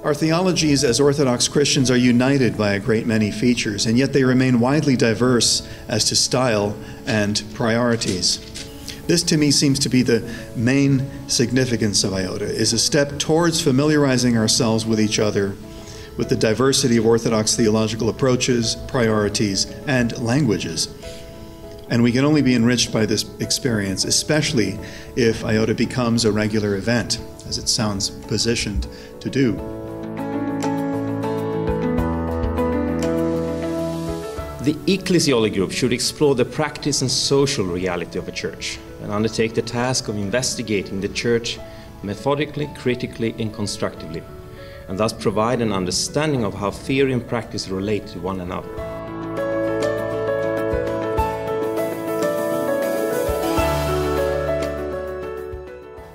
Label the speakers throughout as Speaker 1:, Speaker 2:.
Speaker 1: Our theologies as Orthodox Christians are united by a great many features, and yet they remain widely diverse as to style and priorities. This, to me, seems to be the main significance of IOTA, is a step towards familiarizing ourselves with each other, with the diversity of Orthodox theological approaches, priorities, and languages. And we can only be enriched by this experience, especially if IOTA becomes a regular event, as it sounds positioned to do.
Speaker 2: The ecclesiology group should explore the practice and social reality of a church and undertake the task of investigating the church methodically, critically, and constructively, and thus provide an understanding of how theory and practice relate to one another.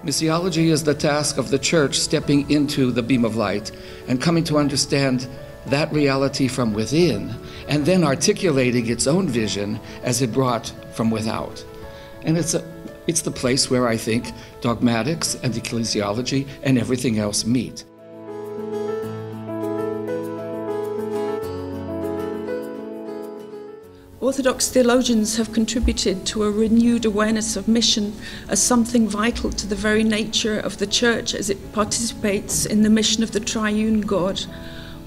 Speaker 3: Missiology is the task of the church stepping into the beam of light and coming to understand that reality from within, and then articulating its own vision as it brought from without. And it's the place where I think dogmatics and ecclesiology and everything else meet.
Speaker 4: Orthodox theologians have contributed to a renewed awareness of mission as something vital to the very nature of the Church as it participates in the mission of the triune God,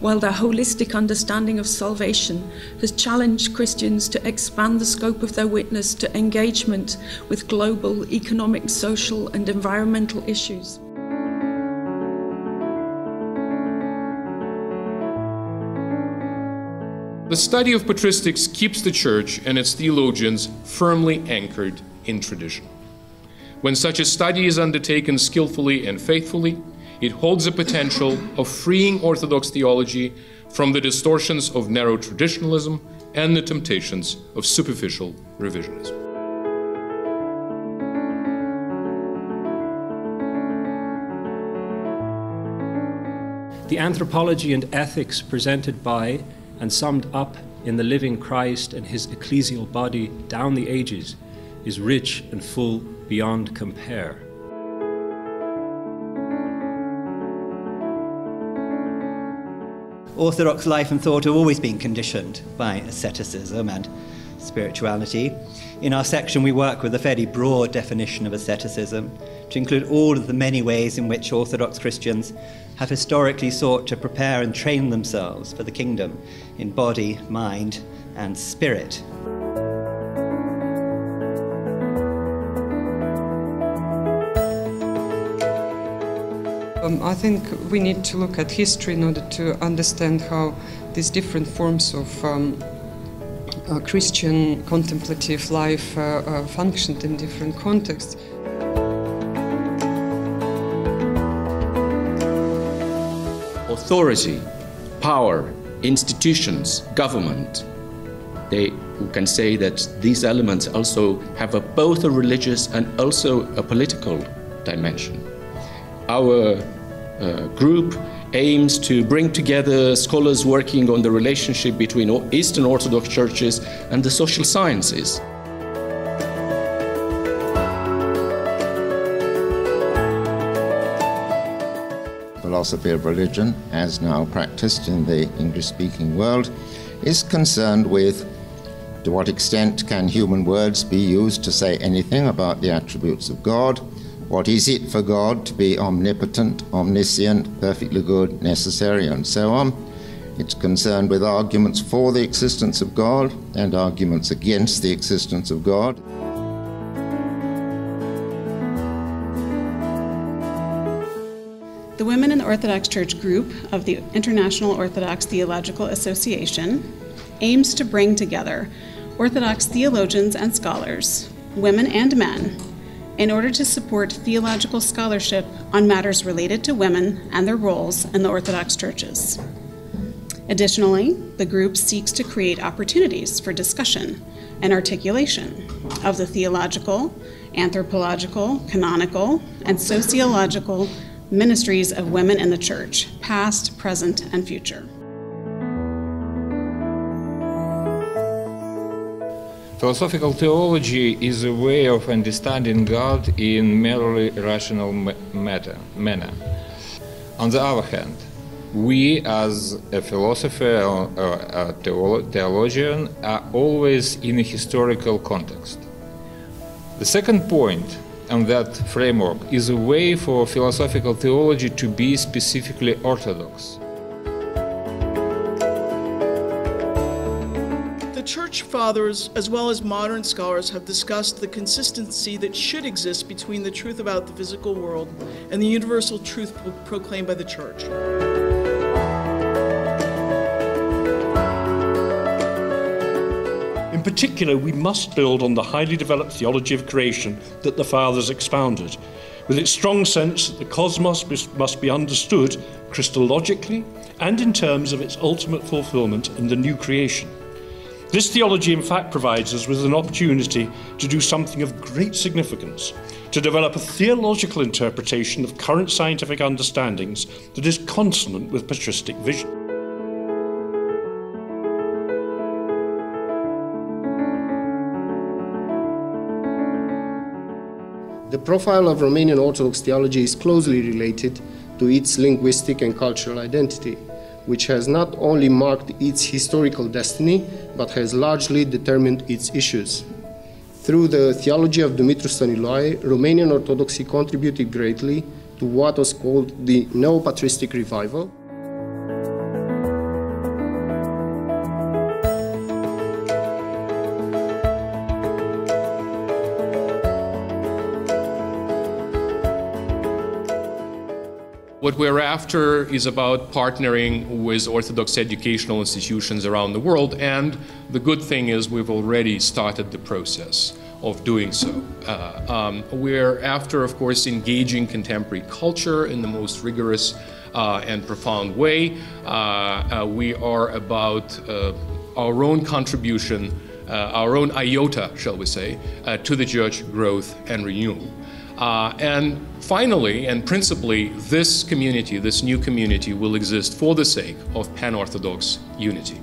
Speaker 4: while their holistic understanding of salvation has challenged Christians to expand the scope of their witness to engagement with global economic, social, and environmental issues.
Speaker 5: The study of patristics keeps the Church and its theologians firmly anchored in tradition. When such a study is undertaken skillfully and faithfully, it holds the potential of freeing Orthodox theology from the distortions of narrow traditionalism and the temptations of superficial revisionism.
Speaker 6: The anthropology and ethics presented by and summed up in the living Christ and his ecclesial body down the ages is rich and full beyond compare.
Speaker 7: Orthodox life and thought have always been conditioned by asceticism and spirituality. In our section, we work with a fairly broad definition of asceticism to include all of the many ways in which Orthodox Christians have historically sought to prepare and train themselves for the kingdom in body, mind, and spirit.
Speaker 8: I think we need to look at history in order to understand how these different forms of Christian contemplative life functioned in different contexts.
Speaker 9: Authority, power, institutions, government, we can say that these elements also have both a religious and also a political dimension. Our group aims to bring together scholars working on the relationship between Eastern Orthodox churches and the social sciences.
Speaker 10: Philosophy of religion, as now practiced in the English-speaking world, is concerned with to what extent can human words be used to say anything about the attributes of God. What is it for God to be omnipotent, omniscient, perfectly good, necessary, and so on? It's concerned with arguments for the existence of God and arguments against the existence of God.
Speaker 11: The Women in the Orthodox Church group of the International Orthodox Theological Association aims to bring together Orthodox theologians and scholars, women and men, in order to support theological scholarship on matters related to women and their roles in the Orthodox churches. Additionally, the group seeks to create opportunities for discussion and articulation of the theological, anthropological, canonical, and sociological ministries of women in the church, past, present, and future.
Speaker 12: Philosophical theology is a way of understanding God in merely rational manner. On the other hand, we as a philosopher or a theologian are always in a historical context. The second point on that framework is a way for philosophical theology to be specifically orthodox.
Speaker 13: The Church Fathers, as well as modern scholars, have discussed the consistency that should exist between the truth about the physical world and the universal truth proclaimed by the Church.
Speaker 14: In particular, we must build on the highly developed theology of creation that the Fathers expounded, with its strong sense that the cosmos must be understood Christologically and in terms of its ultimate fulfillment in the new creation. This theology, in fact, provides us with an opportunity to do something of great significance, to develop a theological interpretation of current scientific understandings that is consonant with patristic vision.
Speaker 15: The profile of Romanian Orthodox theology is closely related to its linguistic and cultural identity, which has not only marked its historical destiny, but has largely determined its issues. Through the theology of Dumitru Stăniloae, Romanian Orthodoxy contributed greatly to what was called the neo-patristic revival.
Speaker 5: What we're after is about partnering with Orthodox educational institutions around the world, and the good thing is we've already started the process of doing so. We're after, of course, engaging contemporary culture in the most rigorous and profound way. We are about our own contribution, our own IOTA, shall we say, to the church growth and renewal. And finally, and principally, this community, this new community, will exist for the sake of pan-Orthodox unity.